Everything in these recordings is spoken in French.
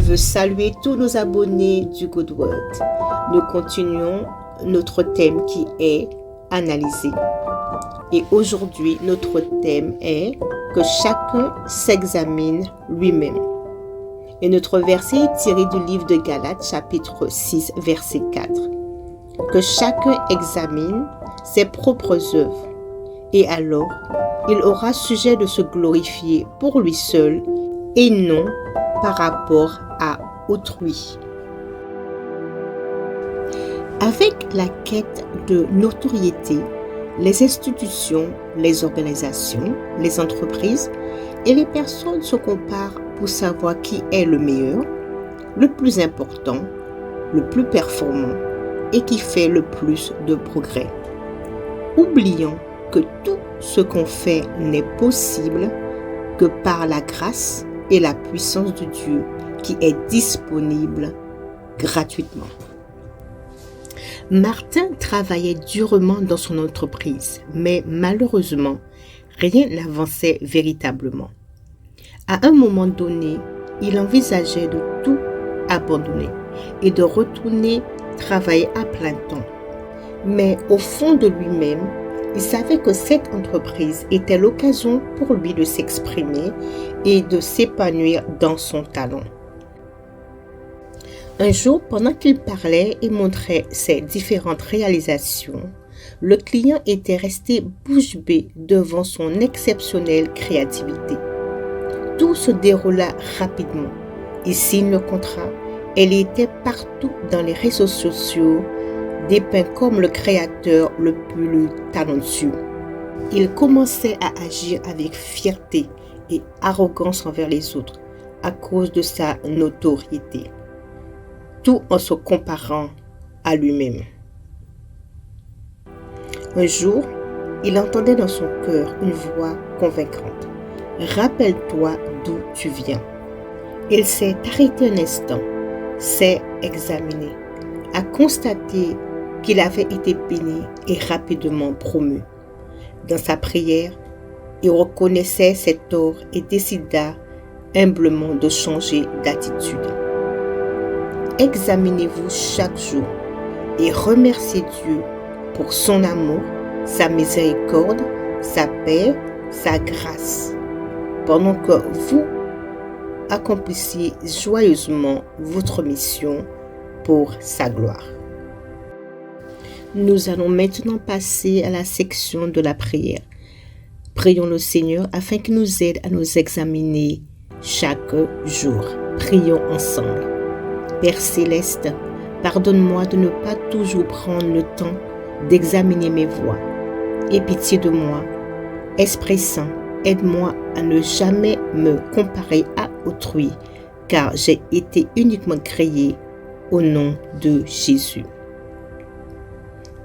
veux saluer tous nos abonnés du Good Word. Nous continuons notre thème qui est analyser. Et aujourd'hui, notre thème est que chacun s'examine lui-même. Et notre verset est tiré du livre de Galates, chapitre 6, verset 4. Que chacun examine ses propres œuvres. Et alors, il aura sujet de se glorifier pour lui seul et non par rapport à autrui. Avec la quête de notoriété, les institutions, les organisations, les entreprises et les personnes se comparent pour savoir qui est le meilleur, le plus important, le plus performant et qui fait le plus de progrès. Oublions que tout ce qu'on fait n'est possible que par la grâce et la puissance de Dieu qui est disponible gratuitement. Martin travaillait durement dans son entreprise, mais malheureusement, rien n'avançait véritablement. À un moment donné, il envisageait de tout abandonner et de retourner travailler à plein temps. Mais au fond de lui-même, il savait que cette entreprise était l'occasion pour lui de s'exprimer et de s'épanouir dans son talent. Un jour, pendant qu'il parlait et montrait ses différentes réalisations, le client était resté bouche bée devant son exceptionnelle créativité. Tout se déroula rapidement. Il signe le contrat. Elle était partout dans les réseaux sociaux, dépeint comme le créateur le plus talentueux. Il commençait à agir avec fierté et arrogance envers les autres à cause de sa notoriété, tout en se comparant à lui-même. Un jour, il entendait dans son cœur une voix convaincante. « Rappelle-toi d'où tu viens. » Il s'est arrêté un instant, s'est examiné, a constaté qu'il avait été béni et rapidement promu. Dans sa prière, il reconnaissait ses torts et décida humblement de changer d'attitude. Examinez-vous chaque jour et remerciez Dieu pour son amour, sa miséricorde, sa paix, sa grâce, pendant que vous accomplissiez joyeusement votre mission pour sa gloire. Nous allons maintenant passer à la section de la prière. Prions le Seigneur afin qu'il nous aide à nous examiner chaque jour. Prions ensemble. Père Céleste, pardonne-moi de ne pas toujours prendre le temps d'examiner mes voies. Aie pitié de moi. Esprit Saint, aide-moi à ne jamais me comparer à autrui, car j'ai été uniquement créé au nom de Jésus.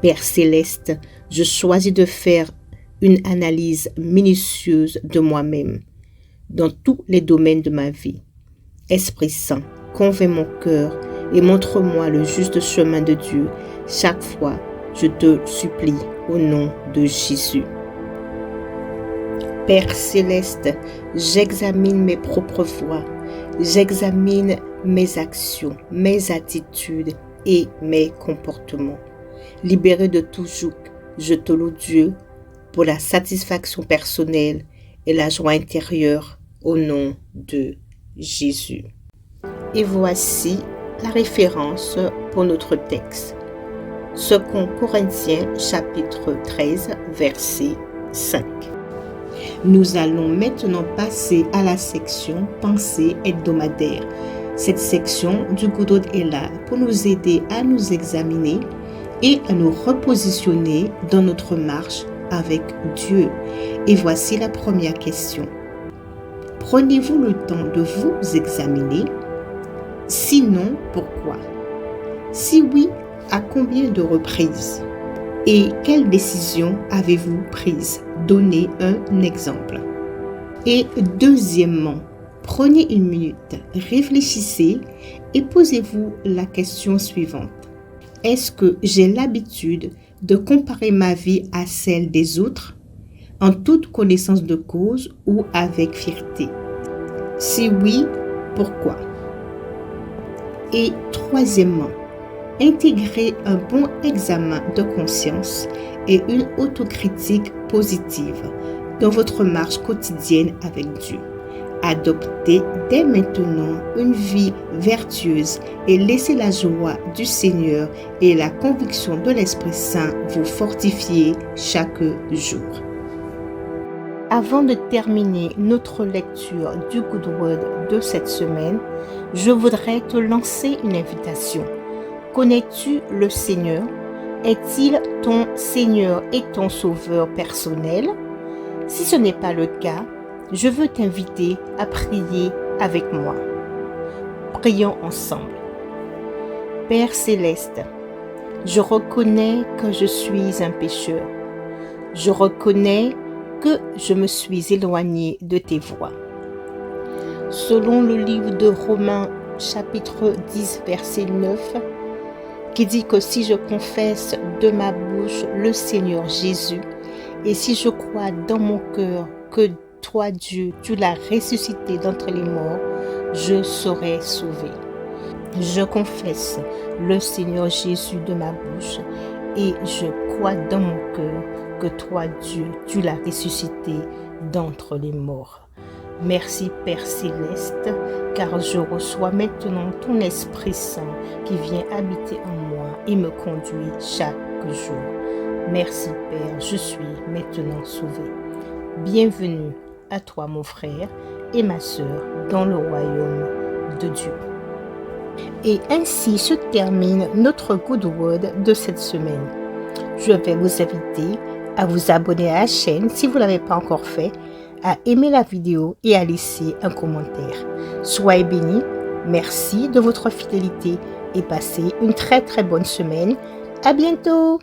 Père Céleste, je choisis de faire une analyse minutieuse de moi-même dans tous les domaines de ma vie. Esprit Saint, convainc mon cœur et montre-moi le juste chemin de Dieu. Chaque fois, je te supplie au nom de Jésus. Père Céleste, j'examine mes propres voies, j'examine mes actions, mes attitudes et mes comportements. Libéré de tout joug, je te loue Dieu pour la satisfaction personnelle et la joie intérieure au nom de Jésus. Et voici la référence pour notre texte. 2 Corinthiens chapitre 13 verset 5. Nous allons maintenant passer à la section Pensée hebdomadaire. Cette section du Good Word est là pour nous aider à nous examiner et à nous repositionner dans notre marche avec Dieu. Et voici la première question. Prenez-vous le temps de vous examiner? Sinon, pourquoi? Si oui, à combien de reprises? Et quelles décisions avez-vous prises? Donnez un exemple. Et deuxièmement, prenez une minute, réfléchissez et posez-vous la question suivante. Est-ce que j'ai l'habitude de comparer ma vie à celle des autres, en toute connaissance de cause ou avec fierté? Si oui, pourquoi? Et troisièmement, intégrer un bon examen de conscience et une autocritique positive dans votre marche quotidienne avec Dieu. Adoptez dès maintenant une vie vertueuse et laissez la joie du Seigneur et la conviction de l'Esprit Saint vous fortifier chaque jour. Avant de terminer notre lecture du Good Word de cette semaine, je voudrais te lancer une invitation. Connais-tu le Seigneur? Est-il ton Seigneur et ton Sauveur personnel? Si ce n'est pas le cas, je veux t'inviter à prier avec moi. Prions ensemble. Père céleste, je reconnais que je suis un pécheur. Je reconnais que je me suis éloigné de tes voies. Selon le livre de Romains, chapitre 10, verset 9, qui dit que si je confesse de ma bouche le Seigneur Jésus, et si je crois dans mon cœur que toi, Dieu, tu l'as ressuscité d'entre les morts, je serai sauvé. Je confesse le Seigneur Jésus de ma bouche et je crois dans mon cœur que toi, Dieu, tu l'as ressuscité d'entre les morts. Merci Père Céleste, car je reçois maintenant ton Esprit Saint qui vient habiter en moi et me conduit chaque jour. Merci Père, je suis maintenant sauvé. Bienvenue à toi mon frère et ma sœur dans le royaume de Dieu. Et ainsi se termine notre Good Word de cette semaine. Je vais vous inviter à vous abonner à la chaîne si vous ne l'avez pas encore fait, à aimer la vidéo et à laisser un commentaire. Soyez bénis, merci de votre fidélité et passez une très très bonne semaine. À bientôt!